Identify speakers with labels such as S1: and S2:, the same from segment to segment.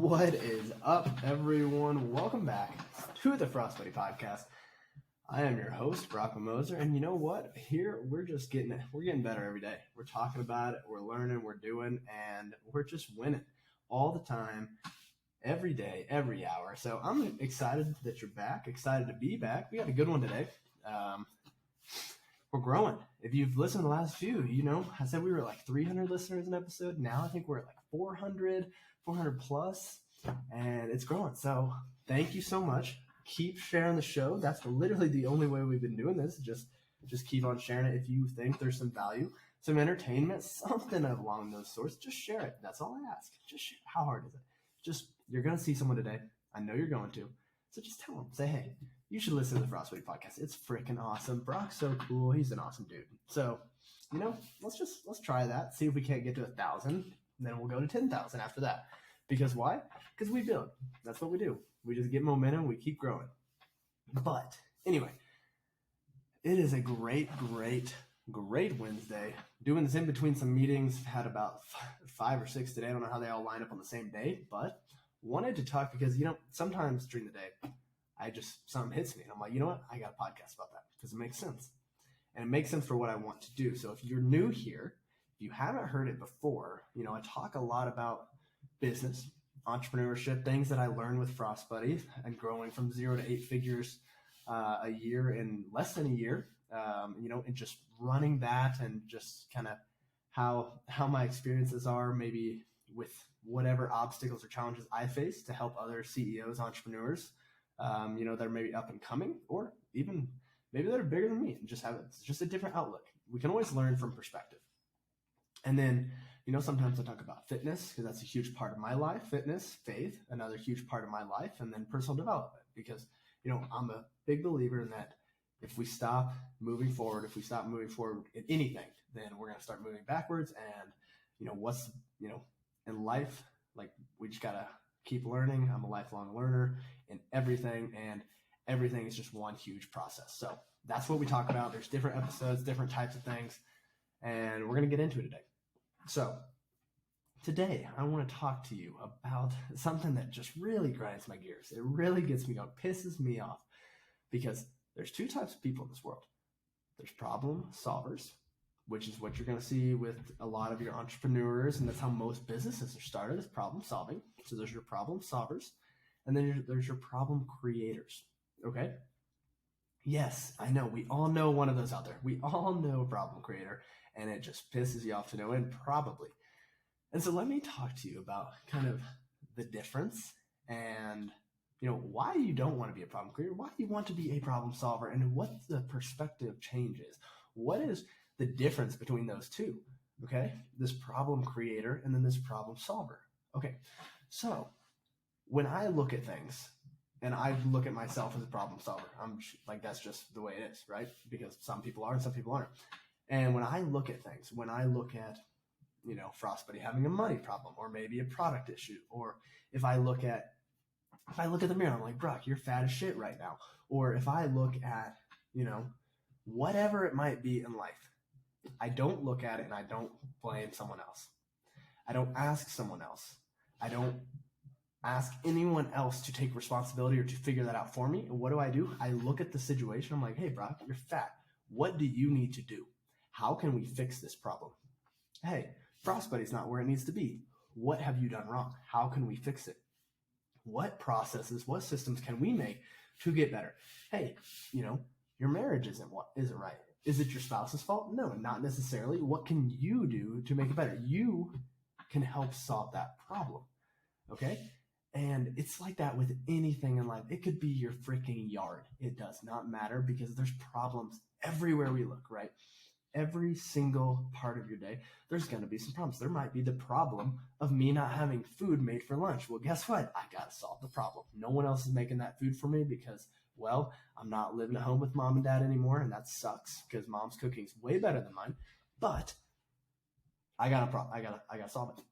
S1: What is up, everyone? Welcome back to the Frostbuddy Podcast. I am your host, Brock Moser, and you know what? Here we're getting better every day. We're talking about it, we're learning, we're doing, and we're just winning all the time, every day, every hour. So I'm excited that you're back, excited to be back. We got a good one today. We're growing. If you've listened to the last few, you know, I said we were like 300 listeners an episode. Now I think we're at like 400 plus, and it's growing. So thank you so much. Keep sharing the show. That's literally the only way we've been doing this. Just keep on sharing it. If you think there's some value, some entertainment, something along those sorts, just share it. That's all I ask. Just share. How hard is it? You're going to see someone today. I know you're going to. So just tell them. Say, hey, you should listen to the Frostbuddy Podcast. It's freaking awesome. Brock's so cool. He's an awesome dude. So, you know, let's try that. See if we can't get to 1,000. Then we'll go to 10,000 after that. Because why? Because we build. That's what we do. We just get momentum. We keep growing. But anyway, it is a great Wednesday. Doing this in between some meetings. Had about 5 or 6 today. I don't know how they all line up on the same day, but wanted to talk because, you know, sometimes during the day, something hits me and I'm like, you know what? I got a podcast about that because it makes sense. And it makes sense for what I want to do. So if you're new here, if you haven't heard it before, you know, I talk a lot about business, entrepreneurship, things that I learned with Frostbuddy and growing from 0 to 8 figures a year in less than a year, you know, and just running that and just kind of how my experiences are maybe with whatever obstacles or challenges I face to help other CEOs, entrepreneurs, you know, that are maybe up and coming, or even maybe that are bigger than me and just have just a different outlook. We can always learn from perspective. And then, you know, sometimes I talk about fitness because that's a huge part of my life. Fitness, faith, another huge part of my life, and then personal development because, you know, I'm a big believer in that if we stop moving forward in anything, then we're going to start moving backwards. And, you know, in life, like we just got to keep learning. I'm a lifelong learner in everything, and everything is just one huge process. So that's what we talk about. There's different episodes, different types of things, and we're going to get into it today. So today I want to talk to you about something that just really grinds my gears. It really gets me going, pisses me off, because there's 2 types of people in this world. There's problem solvers, which is what you're going to see with a lot of your entrepreneurs, and that's how most businesses are started, is problem solving. So there's your problem solvers, and then there's your problem creators, okay? Yes, I know. We all know one of those out there. We all know a problem creator, and it just pisses you off to no end, probably. And so let me talk to you about kind of the difference and, you know, why you don't want to be a problem creator, why you want to be a problem solver, and what the perspective change is. What is the difference between those two? Okay, this problem creator and then this problem solver. Okay, so when I look at things, and I look at myself as a problem solver, I'm like, that's just the way it is, right? Because some people are and some people aren't. And when I look at things, when I look at, you know, Frostbuddy having a money problem, or maybe a product issue, or if I look at the mirror, I'm like, Brock, you're fat as shit right now. Or if I look at, you know, whatever it might be in life, I don't look at it and I don't blame someone else. I don't ask someone else. I don't ask anyone else to take responsibility or to figure that out for me. And what do? I look at the situation. I'm like, hey, Brock, you're fat. What do you need to do? How can we fix this problem? Hey, Frostbuddy's not where it needs to be. What have you done wrong? How can we fix it? What processes, what systems can we make to get better? Hey, you know, your marriage isn't right. Is it your spouse's fault? No, not necessarily. What can you do to make it better? You can help solve that problem. Okay? And it's like that with anything in life. It could be your freaking yard. It does not matter, because there's problems everywhere we look, right? Every single part of your day, there's going to be some problems. There might be the problem of me not having food made for lunch. Well, guess what? I got to solve the problem. No one else is making that food for me because, well, I'm not living at home with mom and dad anymore, and that sucks because mom's cooking is way better than mine. But I got a problem. I got to solve it.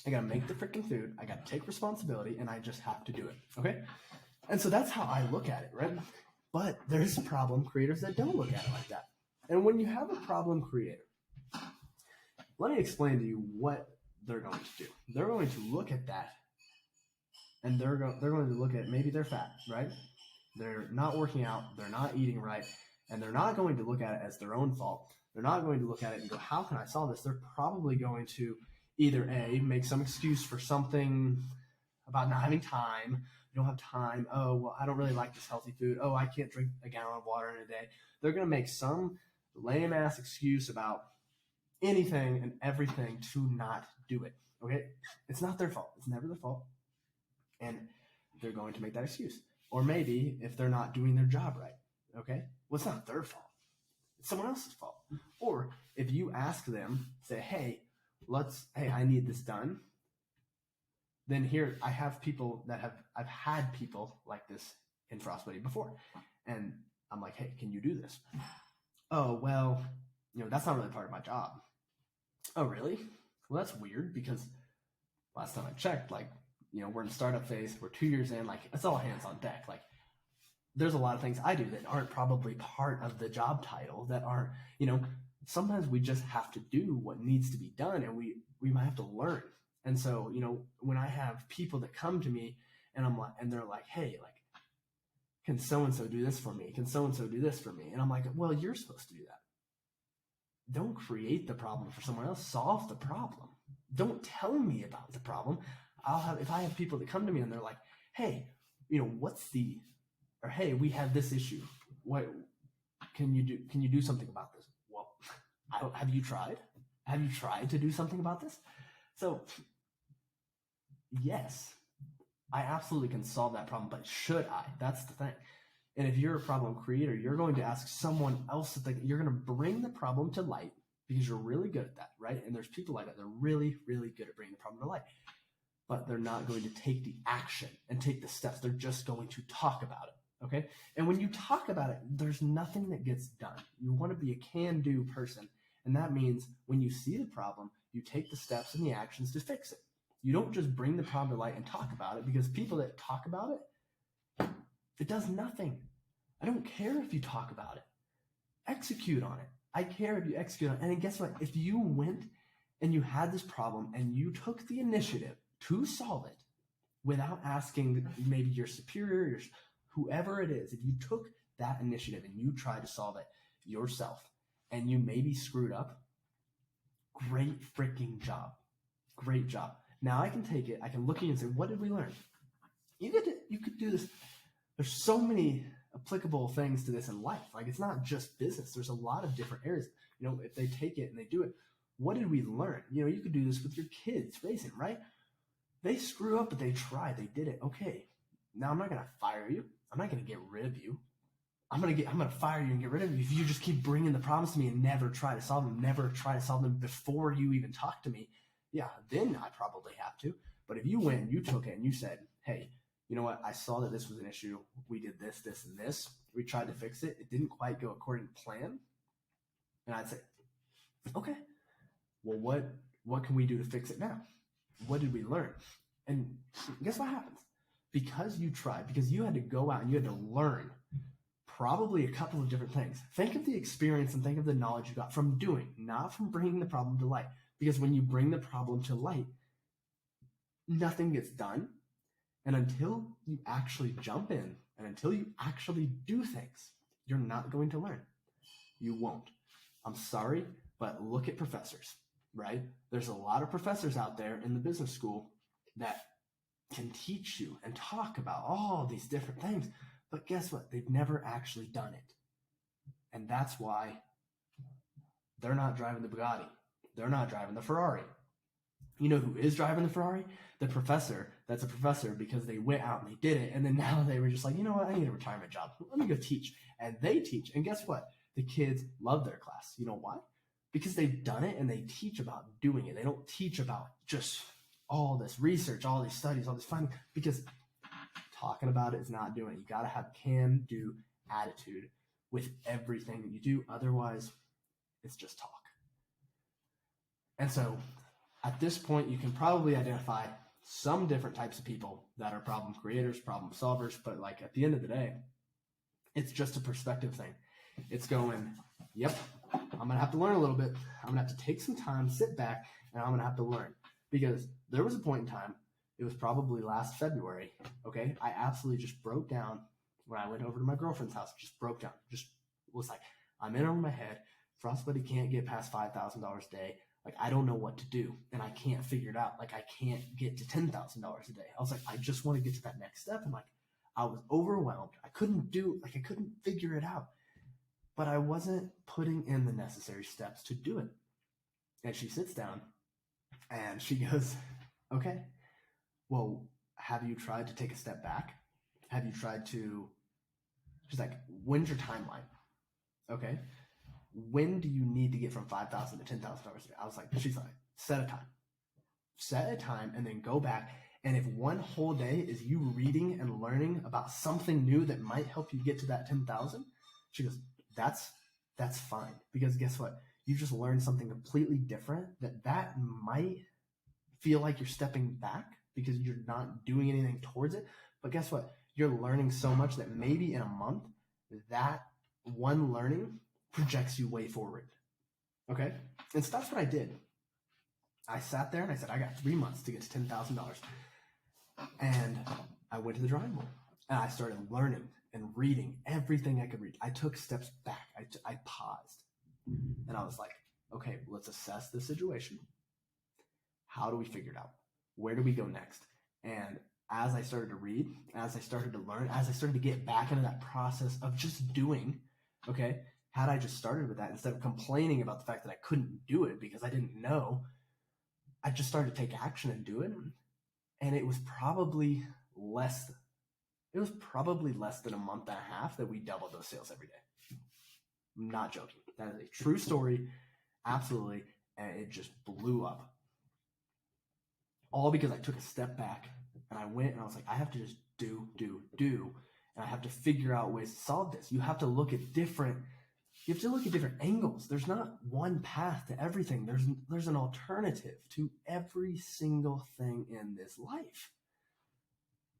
S1: I got to make the freaking food. I got to take responsibility, and I just have to do it. Okay? And so that's how I look at it, right? But there's problem creators that don't look at it like that. And when you have a problem creator, let me explain to you what they're going to do. They're going to look at that and they're going to look at maybe they're fat, right? They're not working out, they're not eating right, and they're not going to look at it as their own fault. They're not going to look at it and go, how can I solve this? They're probably going to either A, make some excuse for something about not having time. You don't have time. Oh, well, I don't really like this healthy food. Oh, I can't drink a gallon of water in a day. They're going to make some lame ass excuse about anything and everything to not do it. Okay? It's not their fault. It's never their fault. And they're going to make that excuse. Or maybe if they're not doing their job right. Okay? Well, it's not their fault. It's someone else's fault. Or if you ask them, say, hey, I need this done. Then here I have people I've had people like this in Frostbuddy before. And I'm like, hey, can you do this? Oh, well, that's not really part of my job. Oh, really? Well, that's weird because last time I checked, we're in startup phase, we're 2 years in, it's all hands on deck. There's a lot of things I do that aren't probably part of the job title, that aren't, sometimes we just have to do what needs to be done, and we might have to learn. And so, when I have people that come to me and they're like, hey, can so-and-so do this for me? Can so-and-so do this for me? And I'm like, well, you're supposed to do that. Don't create the problem for someone else. Solve the problem. Don't tell me about the problem. If I have people that come to me and they're like, hey, hey, we have this issue. What can you do? Can you do something about this? Well, have you tried? Have you tried to do something about this? So, yes, I absolutely can solve that problem, but should I? That's the thing. And if you're a problem creator, you're going to ask someone else you're going to bring the problem to light because you're really good at that, right? And there's people like that. They're really, really good at bringing the problem to light, but they're not going to take the action and take the steps. They're just going to talk about it, okay? And when you talk about it, there's nothing that gets done. You want to be a can-do person, and that means when you see the problem, you take the steps and the actions to fix it. You don't just bring the problem to light and talk about it, because people that talk about it, it does nothing. I don't care if you talk about it. Execute on it. I care if you execute on it. And then guess what? If you went and you had this problem and you took the initiative to solve it without asking maybe your superior, whoever it is, if you took that initiative and you tried to solve it yourself and you maybe screwed up, great freaking job. Great job. Now I can take it, I can look at you and say, what did we learn? You could do this. There's so many applicable things to this in life. It's not just business. There's a lot of different areas. If they take it and they do it, what did we learn? You could do this with your kids racing, right? They screw up, but they tried. They did it. Okay. Now I'm not going to fire you. I'm not going to get rid of you. I'm going to fire you and get rid of you if you just keep bringing the problems to me and never try to solve them before you even talk to me. Yeah, then I probably have to. But if you went and you took it and you said, hey, you know what? I saw that this was an issue. We did this, this, and this. We tried to fix it. It didn't quite go according to plan. And I'd say, okay, well, what can we do to fix it now? What did we learn? And guess what happens? Because you tried, because you had to go out and you had to learn probably a couple of different things. Think of the experience and think of the knowledge you got from doing, not from bringing the problem to light. Because when you bring the problem to light, nothing gets done. And until you actually jump in and until you actually do things, you're not going to learn. You won't. I'm sorry, but look at professors, right? There's a lot of professors out there in the business school that can teach you and talk about all these different things. But guess what? They've never actually done it. And that's why they're not driving the Bugatti. They're not driving the Ferrari. You know who is driving the Ferrari? The professor that's a professor because they went out and they did it. And then now they were just like, you know what? I need a retirement job. Let me go teach. And they teach. And guess what? The kids love their class. You know why? Because they've done it and they teach about doing it. They don't teach about just all this research, all these studies, all this finding, because talking about it is not doing it. You got to have can-do attitude with everything that you do. Otherwise, it's just talk. And so at this point, you can probably identify some different types of people that are problem creators, problem solvers. But at the end of the day, it's just a perspective thing. It's going, yep, I'm going to have to learn a little bit. I'm going to have to take some time, sit back, and I'm going to have to learn. Because there was a point in time, It was probably last February. Okay. I absolutely just broke down when I went over to my girlfriend's house, just broke down, just was like, I'm in over my head. Frostbuddy can't get past $5,000 a day. Like, I don't know what to do, and I can't figure it out. Like, I can't get to $10,000 a day. I was like, I just want to get to that next step. And like, I was overwhelmed. I couldn't figure it out, but I wasn't putting in the necessary steps to do it. And she sits down and she goes, okay, well, have you tried to take a step back? Have you tried to, she's like, when's your timeline? Okay. When do you need to get from $5,000 to $10,000 a day? I was like, she's like, set a time and then go back. And if one whole day is you reading and learning about something new that might help you get to that 10,000, she goes, that's fine. Because guess what? You just learned something completely different that might feel like you're stepping back because you're not doing anything towards it. But guess what? You're learning so much that maybe in a month, that one learning projects you way forward. Okay? And so that's what I did. I sat there and I said, I got 3 months to get to $10,000. And I went to the drawing board and I started learning and reading everything I could read. I took steps back. I paused and I was like, okay, let's assess the situation. How do we figure it out? Where do we go next? And as I started to read, as I started to learn, as I started to get back into that process of just doing, okay, had I just started with that instead of complaining about the fact that I couldn't do it because I didn't know, I just started to take action and do it. And it was probably less than a month and a half that we doubled those sales every day. I'm not joking. That is a true story. Absolutely. And it just blew up. All because I took a step back and I went and I was like, I have to just do. And I have to figure out ways to solve this. You have to look at different angles. There's not one path to everything. There's an alternative to every single thing in this life.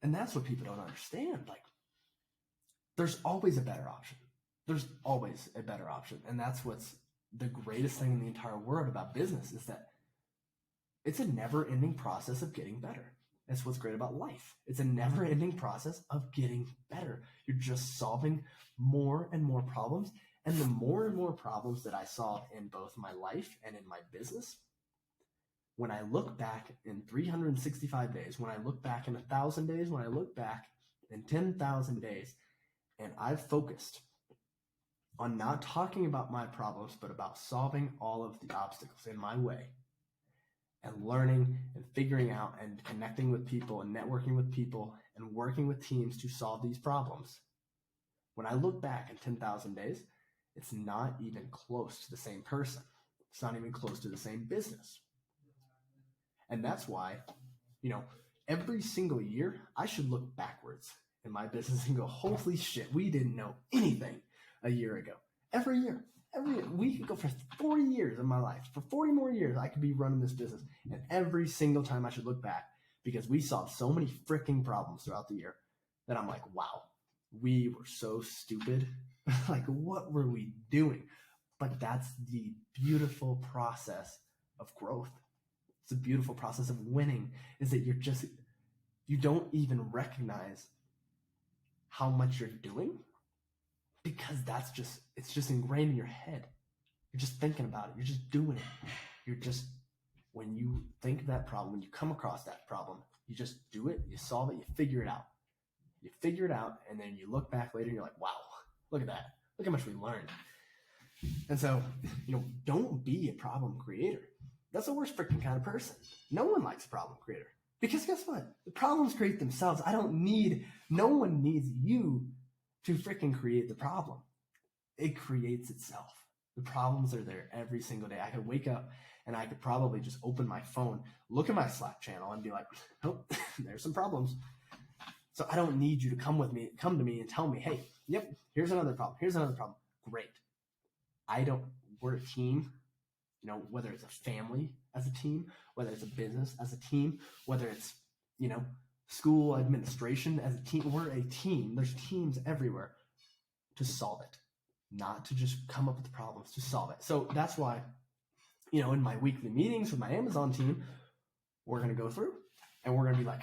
S1: And that's what people don't understand. Like, there's always a better option. There's always a better option. And that's what's the greatest thing in the entire world about business is that it's a never-ending process of getting better. That's what's great about life. It's a never-ending process of getting better. You're just solving more and more problems. And the more and more problems that I solve in both my life and in my business, when I look back in 365 days, when I look back in 1,000 days, when I look back in 10,000 days, and I've focused on not talking about my problems, but about solving all of the obstacles in my way, and learning and figuring out and connecting with people and networking with people and working with teams to solve these problems. When I look back in 10,000 days, it's not even close to the same person. It's not even close to the same business. And that's why, every single year I should look backwards in my business and go, holy shit, we didn't know anything a year ago. Every year. We could go for 40 years of my life. For 40 more years, I could be running this business. And every single time I should look back because we solved so many freaking problems throughout the year that I'm like, wow, we were so stupid. Like, what were we doing? But that's the beautiful process of growth. It's a beautiful process of winning is that you don't even recognize how much you're doing. Because it's just ingrained in your head. You're just thinking about it. You're just doing it. When you think of that problem, when you come across that problem, you just do it, you solve it, you figure it out. You figure it out, and then you look back later and you're like, wow, look at that. Look how much we learned. And so, don't be a problem creator. That's the worst freaking kind of person. No one likes a problem creator. Because guess what? The problems create themselves. No one needs you to freaking create the problem. It creates itself. The problems are there every single day. I could wake up and I could probably just open my phone, look at my Slack channel and be like, oh, there's some problems. So I don't need you to come to me and tell me, hey, yep, here's another problem. Here's another problem. Great. We're a team, whether it's a family as a team, whether it's a business as a team, whether it's, school administration as a team. We're a team. There's teams everywhere to solve it, not to just come up with the problems, to solve it. So that's why, in my weekly meetings with my Amazon team, we're going to go through And we're going to be like,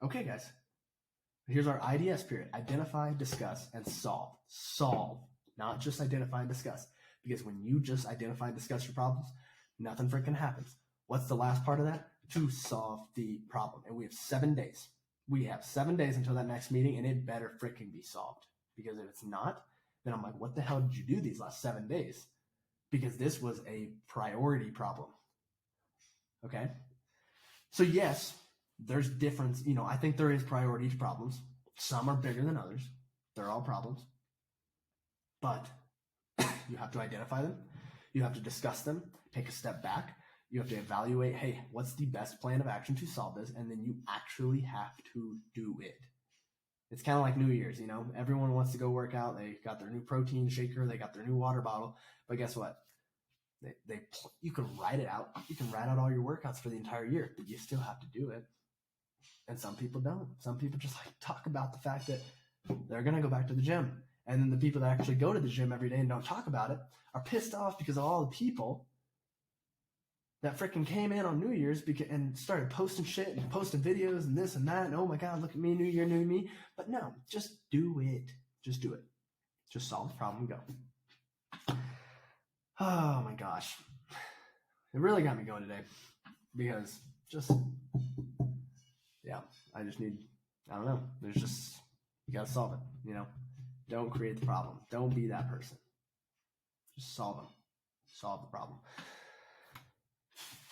S1: okay, guys, here's our IDS period. Identify, discuss, and solve. Solve, not just identify and discuss. Because when you just identify and discuss your problems, nothing freaking happens. What's the last part of that? To solve the problem. And we have 7 days. We have 7 days until that next meeting, and it better freaking be solved. Because if it's not, then I'm like, what the hell did you do these last 7 days? Because this was a priority problem. Okay? So yes, there's difference. I think there is priority to problems. Some are bigger than others. They're all problems. But you have to identify them. You have to discuss them, take a step back. You have to evaluate, hey, what's the best plan of action to solve this? And then you actually have to do it. It's kind of like New Year's, everyone wants to go work out. They got their new protein shaker. They got their new water bottle. But guess what? You can write it out. You can write out all your workouts for the entire year, but you still have to do it. And some people don't. Some people just talk about the fact that they're going to go back to the gym. And then the people that actually go to the gym every day and don't talk about it are pissed off because of all the people that freaking came in on New Year's and started posting shit and posting videos and this and that. And oh my God, look at me, New Year, new me. But no, just do it. Just do it. Just solve the problem and go. Oh my gosh. It really got me going today because I just need, I don't know. You got to solve it, Don't create the problem. Don't be that person. Just solve them. Solve the problem.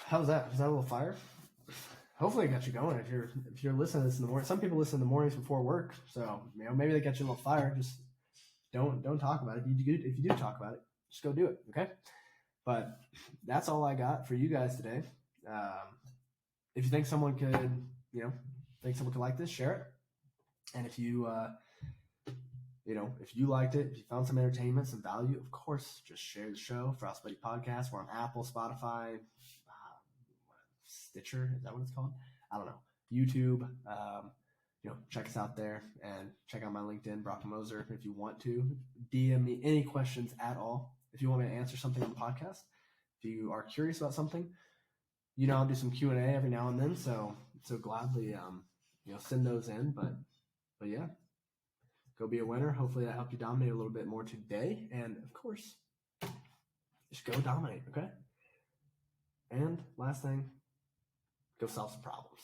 S1: How's that? Is that a little fire? Hopefully it got you going. If you're listening to this in the morning, some people listen in the mornings before work, so maybe they get you a little fire. Just don't talk about it. If you do talk about it, just go do it. Okay. But that's all I got for you guys today. If you think someone could, like this, share it. And if you, if you liked it, if you found some entertainment, some value, of course, just share the show. Frostbuddy Podcast. We're on Apple, Spotify, Stitcher. Is that what it's called? I don't know. YouTube. Check us out there and check out my LinkedIn, Brock Moser. If you want to DM me any questions at all. If you want me to answer something on the podcast, if you are curious about something, I'll do some Q&A every now and then. So gladly, send those in. But yeah, go be a winner. Hopefully that helped you dominate a little bit more today. And of course, just go dominate. Okay. And last thing, go solve some problems.